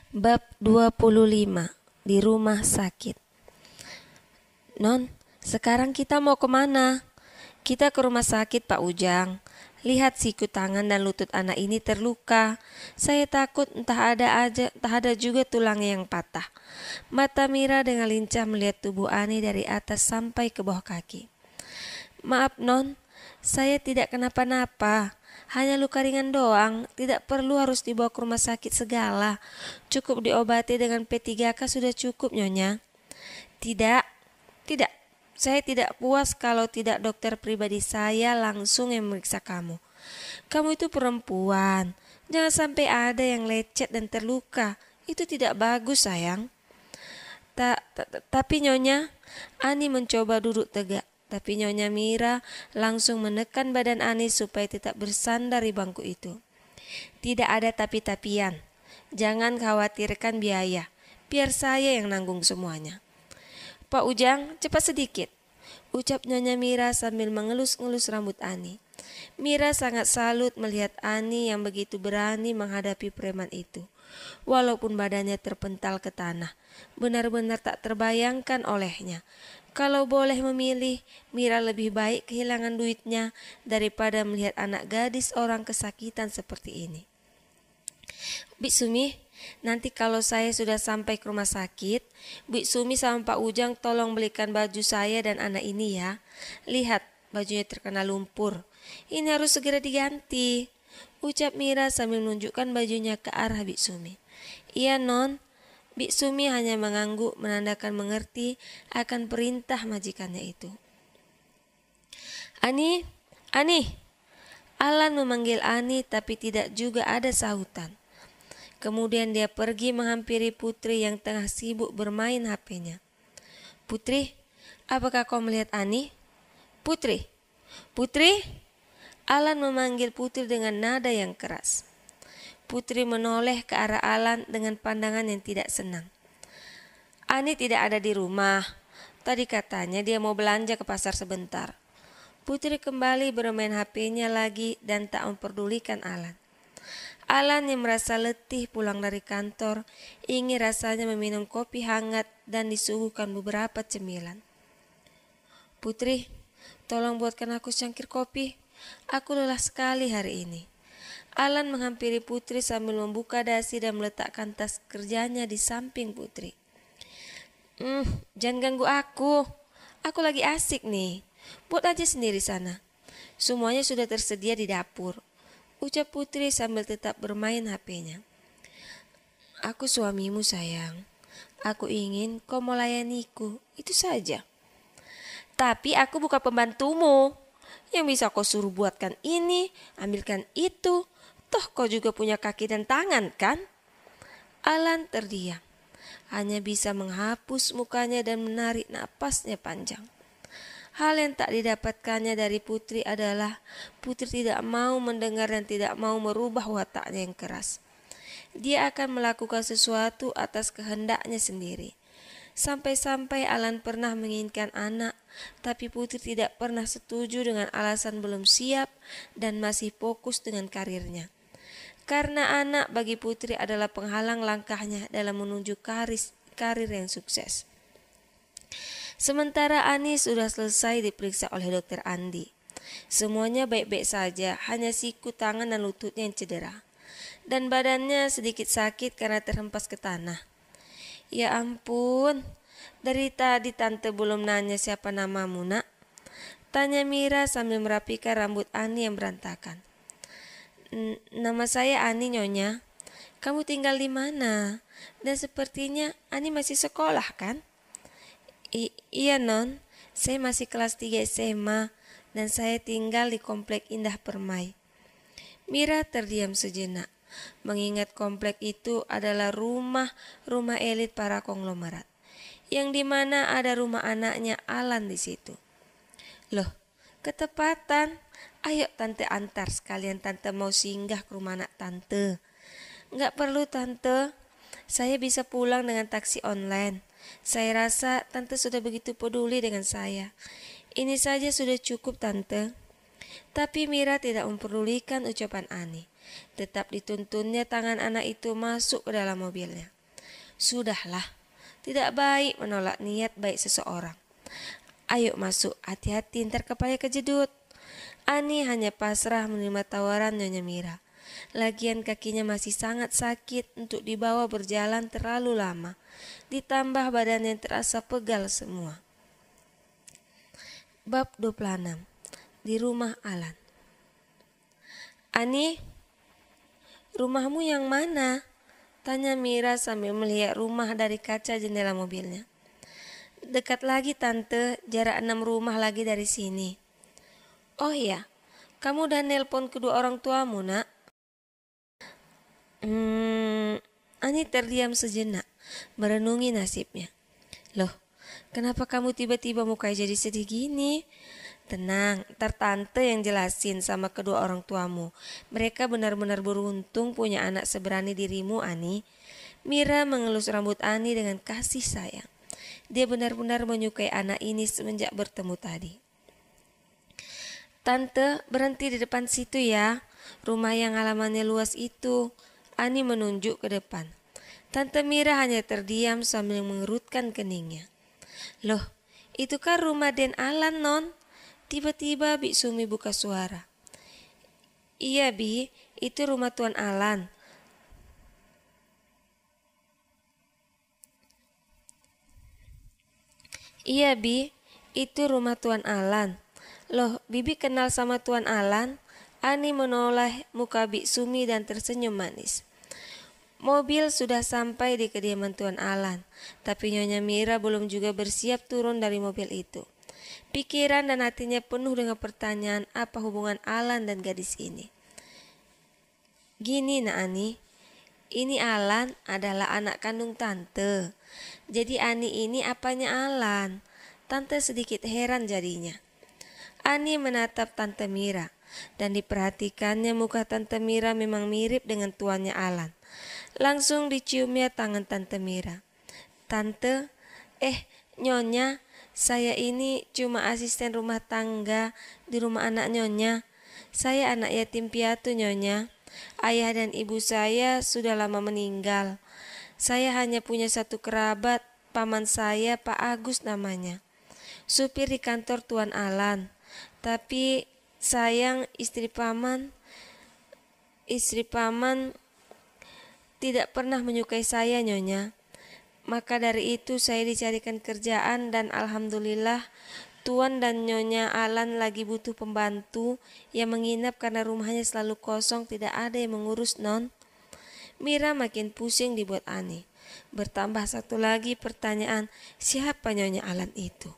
Bab 25 di rumah sakit. Non, sekarang kita mau kemana? Kita ke rumah sakit, Pak Ujang. Lihat siku tangan dan lutut anak ini terluka. Saya takut entah ada juga tulangnya yang patah. Mata Mira dengan lincah melihat tubuh Ani dari atas sampai ke bawah kaki. Maaf Non, saya tidak kenapa-napa. Hanya luka ringan doang, tidak perlu harus dibawa ke rumah sakit segala. Cukup diobati dengan P3K sudah cukup, Nyonya. Tidak, tidak. Saya tidak puas kalau tidak dokter pribadi saya langsung yang memeriksa kamu. Kamu itu perempuan. Jangan sampai ada yang lecet dan terluka. Itu tidak bagus, sayang. Tapi Nyonya, Ani mencoba duduk tegak. Tapi Nyonya Mira langsung menekan badan Ani supaya tetap bersandar di bangku itu. Tidak ada tapi-tapian. Jangan khawatirkan biaya. Biar saya yang nanggung semuanya. Pak Ujang, cepat sedikit, ucap Nyonya Mira sambil mengelus-ngelus rambut Ani. Mira sangat salut melihat Ani yang begitu berani menghadapi preman itu. Walaupun badannya terpental ke tanah, benar-benar tak terbayangkan olehnya. Kalau boleh memilih, Mira lebih baik kehilangan duitnya daripada melihat anak gadis orang kesakitan seperti ini. Bik Sumi, nanti kalau saya sudah sampai ke rumah sakit, Bik Sumi sama Pak Ujang tolong belikan baju saya dan anak ini ya. Lihat, bajunya terkena lumpur. Ini harus segera diganti, ucap Mira sambil menunjukkan bajunya ke arah Bik Sumi. Iya Non. Bik Sumi hanya mengangguk menandakan mengerti akan perintah majikannya itu. Ani, Ani. Alan memanggil Ani tapi tidak juga ada sahutan. Kemudian dia pergi menghampiri Putri yang tengah sibuk bermain HP-nya. Putri, apakah kau melihat Ani? Putri, Putri. Alan memanggil Putri dengan nada yang keras. Putri menoleh ke arah Alan dengan pandangan yang tidak senang. Ani tidak ada di rumah. Tadi katanya dia mau belanja ke pasar sebentar. Putri kembali bermain HP-nya lagi dan tak memperdulikan Alan. Alan yang merasa letih pulang dari kantor, ingin rasanya meminum kopi hangat dan disuguhkan beberapa cemilan. Putri, tolong buatkan aku secangkir kopi. Aku lelah sekali hari ini. Alan menghampiri Putri sambil membuka dasi dan meletakkan tas kerjanya di samping Putri. Jangan ganggu aku. Aku lagi asik nih. Buat aja sendiri sana. Semuanya sudah tersedia di dapur, ucap Putri sambil tetap bermain HP-nya. Aku suamimu sayang. Aku ingin kau melayaniku. Itu saja. Tapi aku bukan pembantumu yang bisa kau suruh buatkan ini, ambilkan itu. Toh kau juga punya kaki dan tangan kan? Alan terdiam. Hanya bisa menghapus mukanya dan menarik napasnya panjang. Hal yang tak didapatkannya dari Putri adalah Putri tidak mau mendengar dan tidak mau merubah wataknya yang keras. Dia akan melakukan sesuatu atas kehendaknya sendiri. Sampai-sampai Alan pernah menginginkan anak, tapi Putri tidak pernah setuju dengan alasan belum siap dan masih fokus dengan karirnya. Karena anak bagi Putri adalah penghalang langkahnya dalam menuju karir yang sukses. Sementara Ani sudah selesai diperiksa oleh dokter Andi. Semuanya baik-baik saja, hanya siku tangan dan lututnya yang cedera. Dan badannya sedikit sakit karena terhempas ke tanah. Ya ampun, dari tadi tante belum nanya siapa namamu nak? Tanya Mira sambil merapikan rambut Ani yang berantakan. Nama saya Ani Nyonya. Kamu tinggal di mana? Dan sepertinya Ani masih sekolah kan? Iya Non, saya masih kelas 3 SMA dan saya tinggal di Komplek Indah Permai. Mira terdiam sejenak, mengingat komplek itu adalah rumah elit para konglomerat, yang dimana ada rumah anaknya Alan di situ. Loh, ketepatan. Ayo tante antar sekalian, tante mau singgah ke rumah anak tante. Enggak perlu tante, saya bisa pulang dengan taksi online. Saya rasa tante sudah begitu peduli dengan saya. Ini saja sudah cukup tante. Tapi Mira tidak memperdulikan ucapan Ani. Tetap dituntunnya tangan anak itu masuk ke dalam mobilnya. Sudahlah, tidak baik menolak niat baik seseorang. Ayo masuk, hati-hati ntar kepala kejedut. Ani hanya pasrah menerima tawaran Nyonya Mira. Lagian kakinya masih sangat sakit untuk dibawa berjalan terlalu lama. Ditambah badannya terasa pegal semua. Bab 26. Di rumah Alan. Ani, rumahmu yang mana? Tanya Mira sambil melihat rumah dari kaca jendela mobilnya. Dekat lagi tante, jarak 6 rumah lagi dari sini. Oh iya, kamu udah nelpon kedua orang tuamu nak? Ani terdiam sejenak, merenungi nasibnya. Loh, kenapa kamu tiba-tiba mukanya jadi sedih gini? Tenang, ntar tante yang jelasin sama kedua orang tuamu. Mereka benar-benar beruntung punya anak seberani dirimu, Ani. Mira mengelus rambut Ani dengan kasih sayang. Dia benar-benar menyukai anak ini semenjak bertemu tadi. Tante, berhenti di depan situ ya. Rumah yang halamannya luas itu. Ani menunjuk ke depan. Tante Mira hanya terdiam sambil mengerutkan keningnya. Loh, itu kan rumah Den Alan, Non. Tiba-tiba Bik Sumi buka suara. Iya Bi, itu rumah Tuan Alan. Iya Bi, itu rumah Tuan Alan. Loh, Bibi kenal sama Tuan Alan? Ani menoleh muka Bik Sumi dan tersenyum manis. Mobil sudah sampai di kediaman Tuan Alan, tapi Nyonya Mira belum juga bersiap turun dari mobil itu. Pikiran dan hatinya penuh dengan pertanyaan apa hubungan Alan dan gadis ini. Gini nak Ani, ini Alan adalah anak kandung tante. Jadi Ani ini apanya Alan? Tante sedikit heran jadinya. Ani menatap Tante Mira dan diperhatikannya muka Tante Mira memang mirip dengan tuannya Alan. Langsung diciumnya tangan Tante Mira. Tante, Nyonya, saya ini cuma asisten rumah tangga di rumah anak Nyonya. Saya anak yatim piatu Nyonya. Ayah dan ibu saya sudah lama meninggal. Saya hanya punya satu kerabat, paman saya Pak Agus namanya. Supir di kantor Tuan Alan. Tapi sayang istri paman tidak pernah menyukai saya Nyonya. Maka dari itu saya dicarikan kerjaan dan alhamdulillah Tuan dan Nyonya Alan lagi butuh pembantu yang menginap karena rumahnya selalu kosong, tidak ada yang mengurus Non. Mira makin pusing dibuat Ani. Bertambah satu lagi pertanyaan, siapa Nyonya Alan itu?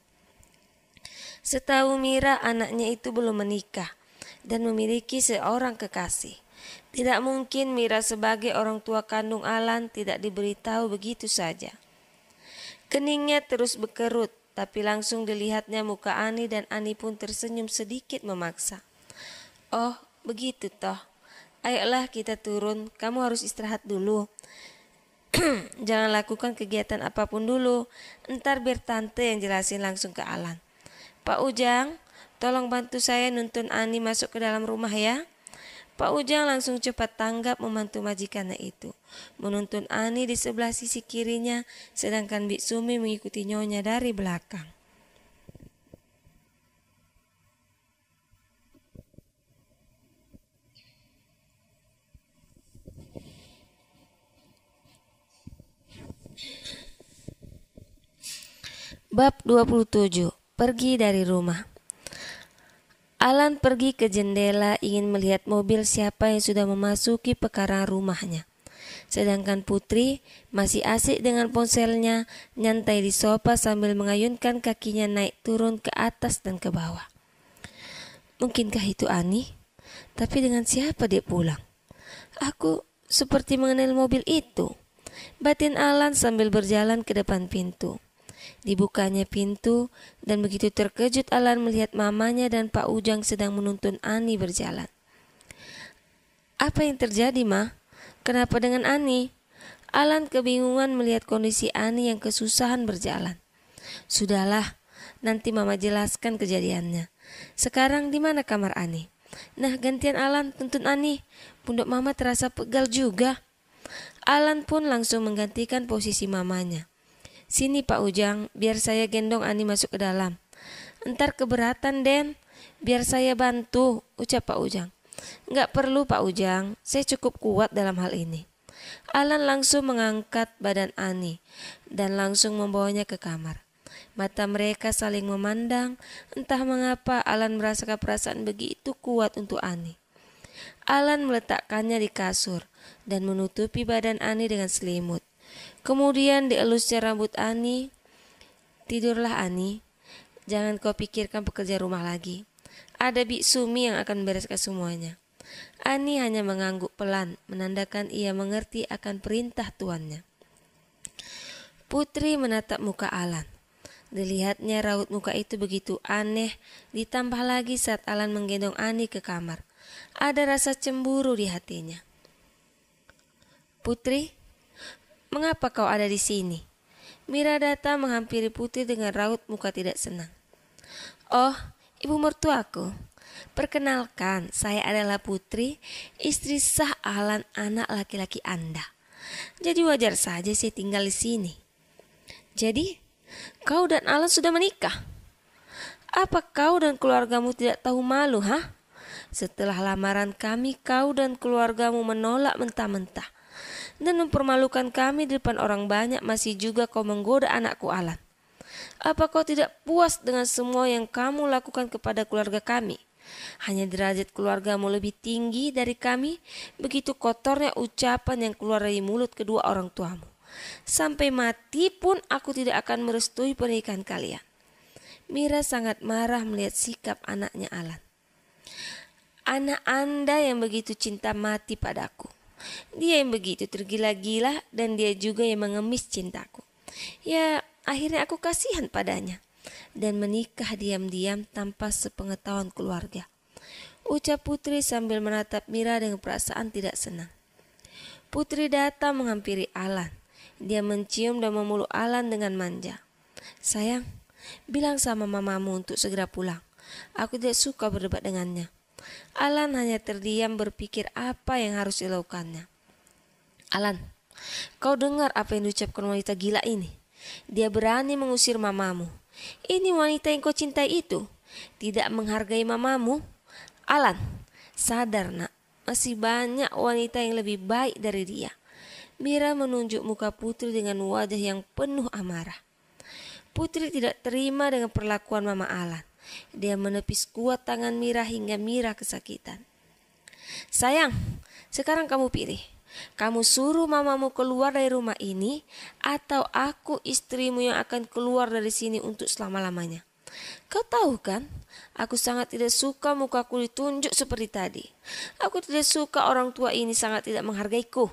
Setahu Mira anaknya itu belum menikah dan memiliki seorang kekasih. Tidak mungkin Mira sebagai orang tua kandung Alan tidak diberitahu begitu saja. Keningnya terus berkerut, tapi langsung dilihatnya muka Ani dan Ani pun tersenyum sedikit memaksa. Oh, begitu toh. Ayolah kita turun, kamu harus istirahat dulu. Jangan lakukan kegiatan apapun dulu, entar biar tante yang jelasin langsung ke Alan. Pak Ujang, tolong bantu saya nuntun Ani masuk ke dalam rumah ya. Pak Ujang langsung cepat tanggap membantu majikannya itu. Menuntun Ani di sebelah sisi kirinya, sedangkan Bik Sumi mengikuti Nyonya dari belakang. Bab 27. Pergi dari rumah. Alan pergi ke jendela ingin melihat mobil siapa yang sudah memasuki pekarangan rumahnya. Sedangkan Putri masih asik dengan ponselnya, nyantai di sofa sambil mengayunkan kakinya naik turun ke atas dan ke bawah. Mungkinkah itu Ani? Tapi dengan siapa dia pulang? Aku seperti mengenal mobil itu. Batin Alan sambil berjalan ke depan pintu. Dibukanya pintu dan begitu terkejut Alan melihat mamanya dan Pak Ujang sedang menuntun Ani berjalan. Apa yang terjadi, Ma? Kenapa dengan Ani? Alan kebingungan melihat kondisi Ani yang kesusahan berjalan. Sudahlah, nanti Mama jelaskan kejadiannya. Sekarang di mana kamar Ani? Nah, gantian Alan tuntun Ani. Pundak Mama terasa pegal juga. Alan pun langsung menggantikan posisi mamanya. "Sini Pak Ujang, biar saya gendong Ani masuk ke dalam." "Entar keberatan Den, biar saya bantu," ucap Pak Ujang. "Enggak perlu Pak Ujang, saya cukup kuat dalam hal ini." Alan langsung mengangkat badan Ani dan langsung membawanya ke kamar. Mata mereka saling memandang. Entah mengapa Alan merasakan perasaan begitu kuat untuk Ani. Alan meletakkannya di kasur dan menutupi badan Ani dengan selimut. Kemudian dielusnya rambut Ani. "Tidurlah Ani, jangan kau pikirkan pekerja rumah lagi. Ada Bik Sumi yang akan membereskan semuanya." Ani hanya mengangguk pelan, menandakan ia mengerti akan perintah tuannya. Putri menatap muka Alan. Dilihatnya raut muka itu begitu aneh, ditambah lagi saat Alan menggendong Ani ke kamar. Ada rasa cemburu di hatinya. "Putri, mengapa kau ada di sini?" Mira datang menghampiri Putri dengan raut muka tidak senang. "Oh, ibu mertuaku. Perkenalkan, saya adalah Putri, istri sah Alan, anak laki-laki Anda. Jadi wajar saja saya tinggal di sini." "Jadi, kau dan Alan sudah menikah? Apa kau dan keluargamu tidak tahu malu, ha? Setelah lamaran kami, kau dan keluargamu menolak mentah-mentah dan mempermalukan kami di depan orang banyak, masih juga kau menggoda anakku Alan. Apa kau tidak puas dengan semua yang kamu lakukan kepada keluarga kami? Hanya derajat keluargamu lebih tinggi dari kami, begitu kotornya ucapan yang keluar dari mulut kedua orang tuamu. Sampai mati pun aku tidak akan merestui pernikahan kalian." Mira sangat marah melihat sikap anaknya Alan. "Anak Anda yang begitu cinta mati padaku. Dia yang begitu tergila-gila dan dia juga yang mengemis cintaku. Ya, akhirnya aku kasihan padanya dan menikah diam-diam tanpa sepengetahuan keluarga," ucap Putri sambil menatap Mira dengan perasaan tidak senang. Putri datang menghampiri Alan. Dia mencium dan memeluk Alan dengan manja. "Sayang, bilang sama mamamu untuk segera pulang. Aku tidak suka berdebat dengannya." Alan hanya terdiam berpikir apa yang harus dilakukannya. "Alan, kau dengar apa yang diucapkan wanita gila ini? Dia berani mengusir mamamu. Ini wanita yang kau cintai itu tidak menghargai mamamu. Alan, sadar nak, masih banyak wanita yang lebih baik dari dia." Mira menunjuk muka Putri dengan wajah yang penuh amarah. Putri tidak terima dengan perlakuan Mama Alan. Dia menepis kuat tangan Mira hingga Mira kesakitan. "Sayang, sekarang kamu pilih. Kamu suruh mamamu keluar dari rumah ini, atau aku istrimu yang akan keluar dari sini untuk selama-lamanya. Kau tahu kan, aku sangat tidak suka mukaku ditunjuk seperti tadi. Aku tidak suka orang tua ini sangat tidak menghargaiku."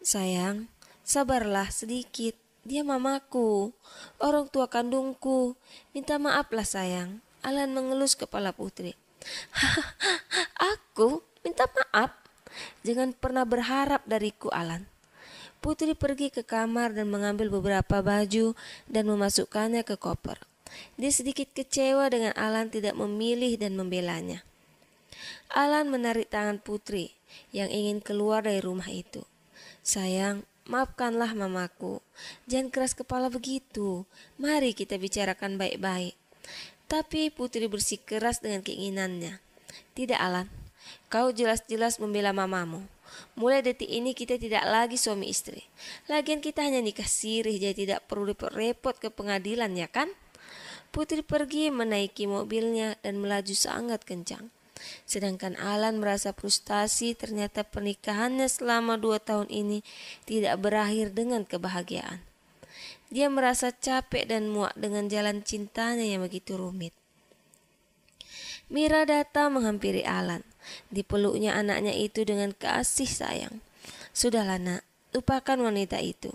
"Sayang, sabarlah sedikit. Dia mamaku, orang tua kandungku. Minta maaflah sayang." Alan mengelus kepala Putri. "Aku minta maaf? Jangan pernah berharap dariku, Alan." Putri pergi ke kamar dan mengambil beberapa baju dan memasukkannya ke koper. Dia sedikit kecewa dengan Alan tidak memilih dan membelanya. Alan menarik tangan Putri yang ingin keluar dari rumah itu. "Sayang, maafkanlah mamaku. Jangan keras kepala begitu. Mari kita bicarakan baik-baik." Tapi Putri bersikeras dengan keinginannya. "Tidak Alan, kau jelas-jelas membela mamamu. Mulai detik ini kita tidak lagi suami istri. Lagian kita hanya nikah sirih, jadi tidak perlu repot-repot ke pengadilan, ya kan?" Putri pergi menaiki mobilnya dan melaju sangat kencang. Sedangkan Alan merasa frustasi, ternyata pernikahannya selama 2 tahun ini tidak berakhir dengan kebahagiaan. Dia merasa capek dan muak dengan jalan cintanya yang begitu rumit. Mira datang menghampiri Alan. Dipeluknya anaknya itu dengan kasih sayang. "Sudahlah nak, lupakan wanita itu.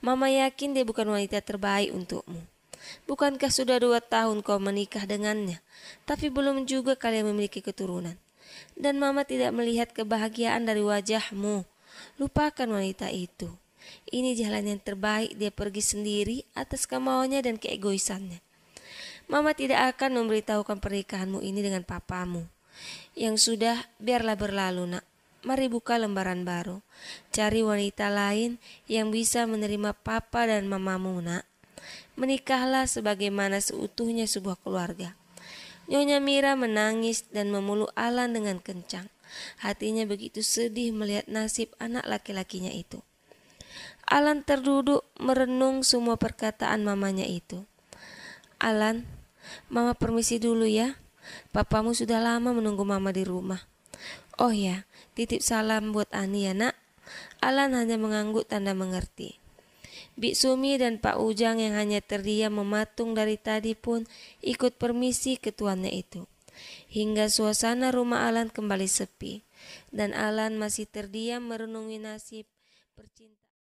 Mama yakin dia bukan wanita terbaik untukmu. Bukankah sudah 2 tahun kau menikah dengannya, tapi belum juga kalian memiliki keturunan. Dan mama tidak melihat kebahagiaan dari wajahmu. Lupakan wanita itu. Ini jalan yang terbaik, dia pergi sendiri atas kemauannya dan keegoisannya. Mama tidak akan memberitahukan pernikahanmu ini dengan papamu. Yang sudah, biarlah berlalu nak. Mari buka lembaran baru. Cari wanita lain yang bisa menerima papa dan mamamu, nak. Menikahlah sebagaimana seutuhnya sebuah keluarga. Nyonya Mira menangis dan memeluk Alan dengan kencang. Hatinya begitu sedih melihat nasib anak laki-lakinya itu. Alan terduduk merenung semua perkataan mamanya itu. Alan, mama permisi dulu ya. Papamu sudah lama menunggu mama di rumah. Oh ya, titip salam buat Ani ya, nak. Alan hanya mengangguk tanda mengerti. Bik Sumi dan Pak Ujang yang hanya terdiam mematung dari tadi pun ikut permisi ke tuannya itu. Hingga suasana rumah Alan kembali sepi. Dan Alan masih terdiam merenungi nasib percintaan.